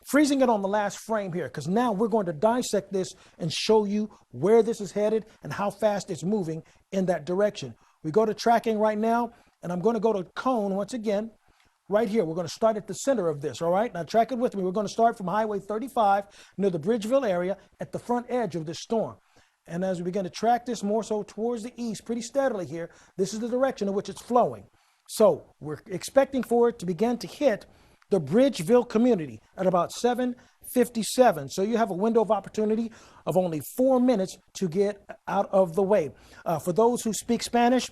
freezing it on the last frame here, because now we're going to dissect this and show you where this is headed and how fast it's moving in that direction. We go to tracking right now, and I'm going to go to cone once again. Right here, we're going to start at the center of this, all right? Now track it with me. We're going to start from Highway 35 near the Bridgeville area at the front edge of this storm. And as we begin to track this more so towards the east pretty steadily here, this is the direction in which it's flowing. So we're expecting for it to begin to hit the Bridgeville community at about 7:57. So you have a window of opportunity of only 4 minutes to get out of the way. For those who speak Spanish,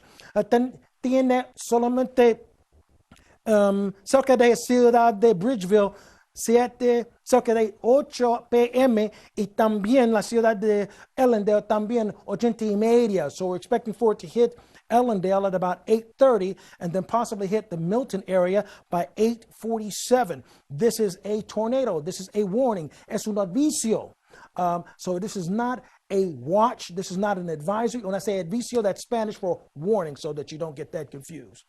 tiene solamente cerca de Ciudad de Bridgeville, cerca de 8 p.m. y también la ciudad de Ellendale también 8:30. So we're expecting for it to hit Ellendale at about 8:30 and then possibly hit the Milton area by 8:47. This is a tornado. This is a warning. Es un aviso. So this is not a watch. This is not an advisory. When I say aviso, that's Spanish for warning, so that you don't get that confused.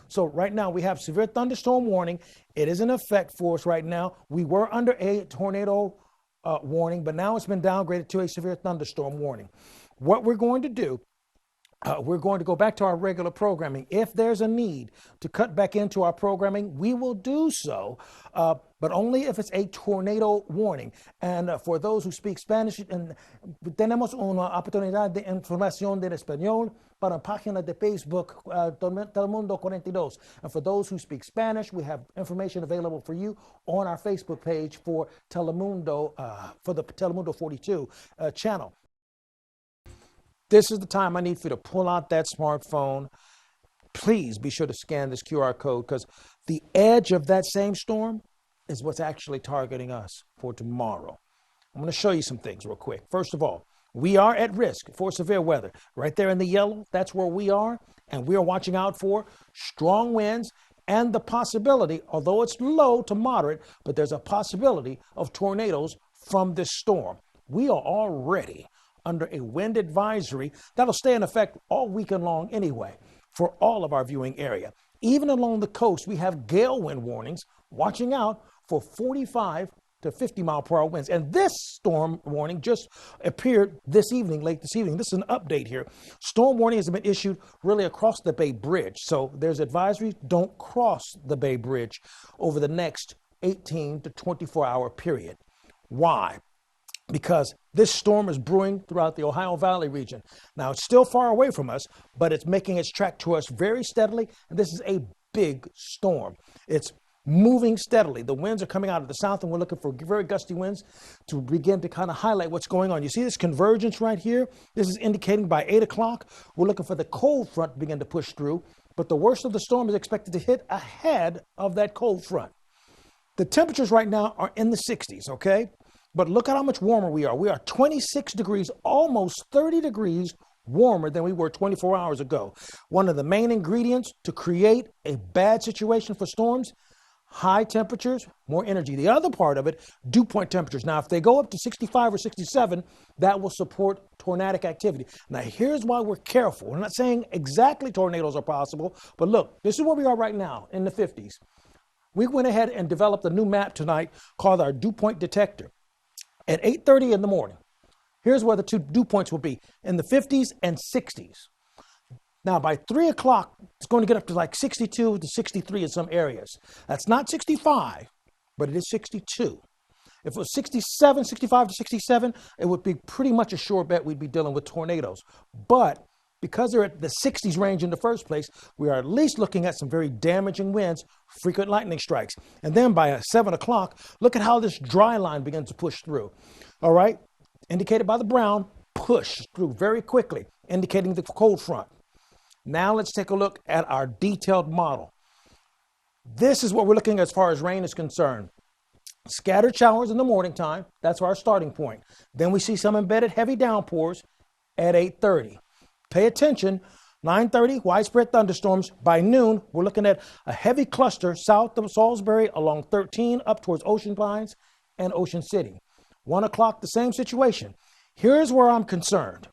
So right now we have severe thunderstorm warning. It is in effect for us right now. We were under a tornado warning, but now it's been downgraded to a severe thunderstorm warning. What we're going to do, we're going to go back to our regular programming. If there's a need to cut back into our programming, we will do so, but only if it's a tornado warning. And for those who speak Spanish, tenemos una oportunidad de información de español para página de Facebook, Telemundo 42. And for those who speak Spanish, we have information available for you on our Facebook page for Telemundo, for the Telemundo 42 channel. This is the time I need for you to pull out that smartphone. Please be sure to scan this QR code, because the edge of that same storm is what's actually targeting us for tomorrow. I'm going to show you some things real quick. First of all, we are at risk for severe weather. Right there in the yellow, that's where we are. And we are watching out for strong winds and the possibility, although it's low to moderate, but there's a possibility of tornadoes from this storm. We are already under a wind advisory that'll stay in effect all weekend long anyway for all of our viewing area. Even along the coast, we have gale wind warnings, watching out for 45 to 50 mile per hour winds. And this storm warning just appeared this evening, late this evening. This is an update here. Storm warning has been issued really across the Bay Bridge. So there's advisory, don't cross the Bay Bridge over the next 18 to 24-hour period. Why? Because this storm is brewing throughout the Ohio Valley region. Now, it's still far away from us, but it's making its track to us very steadily. And this is a big storm. It's moving steadily. The winds are coming out of the south, and we're looking for very gusty winds to begin to kind of highlight what's going on. You see this convergence right here? This is indicating by 8 o'clock, we're looking for the cold front to begin to push through. But the worst of the storm is expected to hit ahead of that cold front. The temperatures right now are in the 60s, okay? But look at how much warmer we are. We are 26 degrees, almost 30 degrees warmer than we were 24 hours ago. One of the main ingredients to create a bad situation for storms, high temperatures, more energy. The other part of it, dew point temperatures. Now, if they go up to 65 or 67, that will support tornadic activity. Now, here's why we're careful. We're not saying exactly tornadoes are possible, but look, this is where we are right now in the 50s. We went ahead and developed a new map tonight called our dew point detector. At 8:30 in the morning, here's where the two dew points will be, in the 50s and 60s. Now, by 3 o'clock, it's going to get up to like 62 to 63 in some areas. That's not 65, but it is 62. If it was 67, 65 to 67, it would be pretty much a sure bet we'd be dealing with tornadoes. But because they're at the 60s range in the first place, we are at least looking at some very damaging winds, frequent lightning strikes. And then by 7 o'clock, look at how this dry line begins to push through. All right, indicated by the brown, push through very quickly, indicating the cold front. Now let's take a look at our detailed model. This is what we're looking at as far as rain is concerned. Scattered showers in the morning time, that's our starting point. Then we see some embedded heavy downpours at 8:30. Pay attention, 9:30, widespread thunderstorms. By noon, we're looking at a heavy cluster south of Salisbury along 13 up towards Ocean Pines and Ocean City. 1 o'clock, the same situation. Here's where I'm concerned.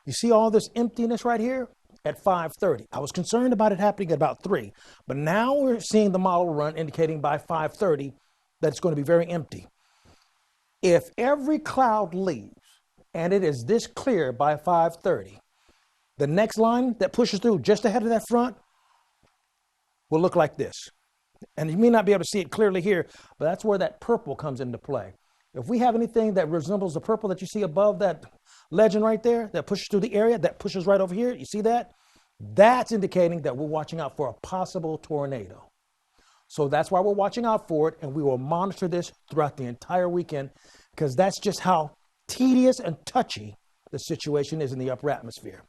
You see all this emptiness right here? At 5:30. I was concerned about it happening at about 3, but now we're seeing the model run indicating by 5:30, that it's going to be very empty. If every cloud leaves and it is this clear by 5:30, the next line that pushes through just ahead of that front will look like this. And you may not be able to see it clearly here, but that's where that purple comes into play. If we have anything that resembles the purple that you see above that legend right there, that pushes through the area, that pushes right over here, you see that? That's indicating that we're watching out for a possible tornado. So that's why we're watching out for it, and we will monitor this throughout the entire weekend, because that's just how tedious and touchy the situation is in the upper atmosphere.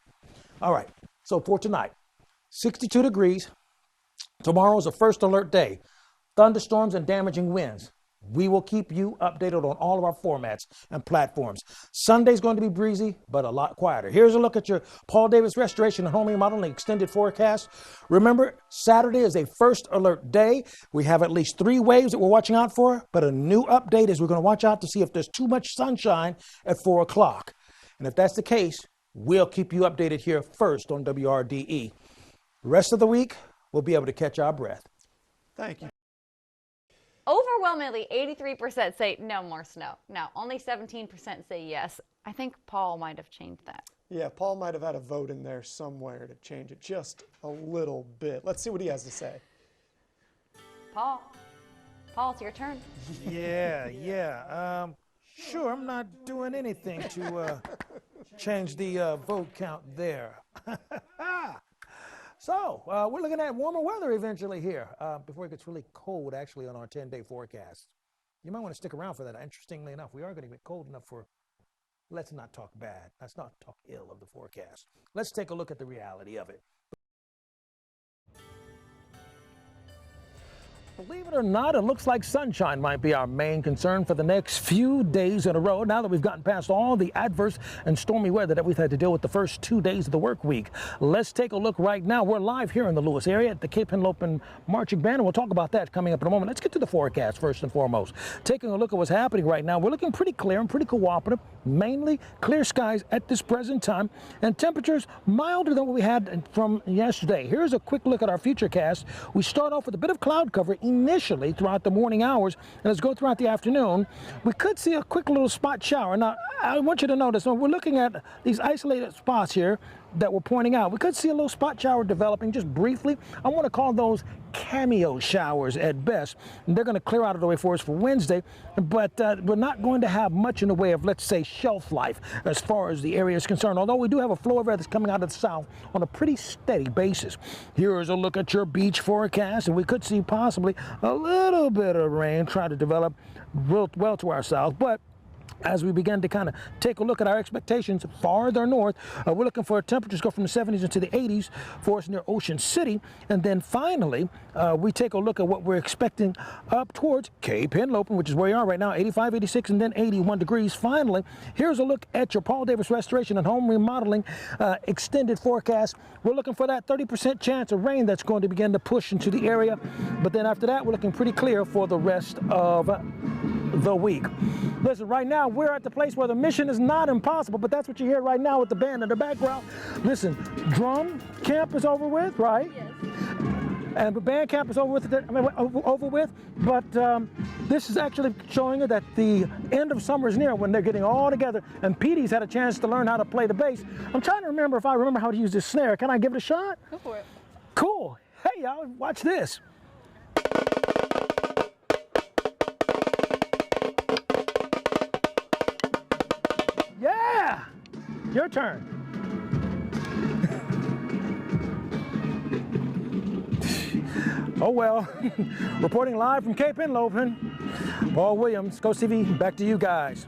All right, so for tonight, 62 degrees. Tomorrow is a first alert day. Thunderstorms and damaging winds. We will keep you updated on all of our formats and platforms. Sunday's going to be breezy, but a lot quieter. Here's a look at your Paul Davis Restoration and Home Remodeling extended forecast. Remember, Saturday is a first alert day. We have at least 3 waves that we're watching out for, but a new update is we're going to watch out to see if there's too much sunshine at 4 o'clock. And if that's the case, we'll keep you updated here first on WRDE. The rest of the week, we'll be able to catch our breath. Thank you. Overwhelmingly, 83% say no more snow. Now, only 17% say yes. I think Paul might have changed that. Yeah, Paul might have had a vote in there somewhere to change it just a little bit. Let's see what he has to say. Paul, it's your turn. Yeah. Sure, I'm not doing anything to change the vote count there. So, we're looking at warmer weather eventually here before it gets really cold, actually, on our 10-day forecast. You might want to stick around for that. Interestingly enough, we are going to get cold enough for, let's not talk bad. Let's not talk ill of the forecast. Let's take a look at the reality of it. Believe it or not, it looks like sunshine might be our main concern for the next few days in a row, now that we've gotten past all the adverse and stormy weather that we've had to deal with the first 2 days of the work week. Let's take a look right now. We're live here in the Lewis area at the Cape Henlopen Marching Band, and we'll talk about that coming up in a moment. Let's get to the forecast first and foremost. Taking a look at what's happening right now, we're looking pretty clear and pretty cooperative, mainly clear skies at this present time, and temperatures milder than what we had from yesterday. Here's a quick look at our futurecast. We start off with a bit of cloud cover initially throughout the morning hours, and as we go throughout the afternoon, we could see a quick little spot shower. Now, I want you to notice, when we're looking at these isolated spots here that we're pointing out, we could see a little spot shower developing just briefly. I want to call those cameo showers at best. And they're going to clear out of the way for us for Wednesday, but we're not going to have much in the way of, let's say, shelf life as far as the area is concerned, although we do have a flow of air that's coming out of the south on a pretty steady basis. Here is a look at your beach forecast, and we could see possibly a little bit of rain try to develop well to our south, but as we begin to kind of take a look at our expectations farther north, we're looking for temperatures go from the 70s into the 80s for us near Ocean City. And then finally, we take a look at what we're expecting up towards Cape Henlopen, which is where we are right now, 85, 86, and then 81 degrees. Finally, here's a look at your Paul Davis Restoration and Home Remodeling extended forecast. We're looking for that 30% chance of rain that's going to begin to push into the area. But then after that, we're looking pretty clear for the rest of the week. Listen, right now, we're at the place where the mission is not impossible, but that's what you hear right now with the band in the background. Listen, drum camp is over with, right? Yes. And the band camp is over with, but this is actually showing you that the end of summer is near when they're getting all together, and Petey's had a chance to learn how to play the bass. I'm trying to remember if I remember how to use this snare. Can I give it a shot? Go for it. Cool. Hey, y'all, watch this. Yeah! Your turn. Oh well. Reporting live from Cape Henlopen, Paul Williams, CoastTV, back to you guys.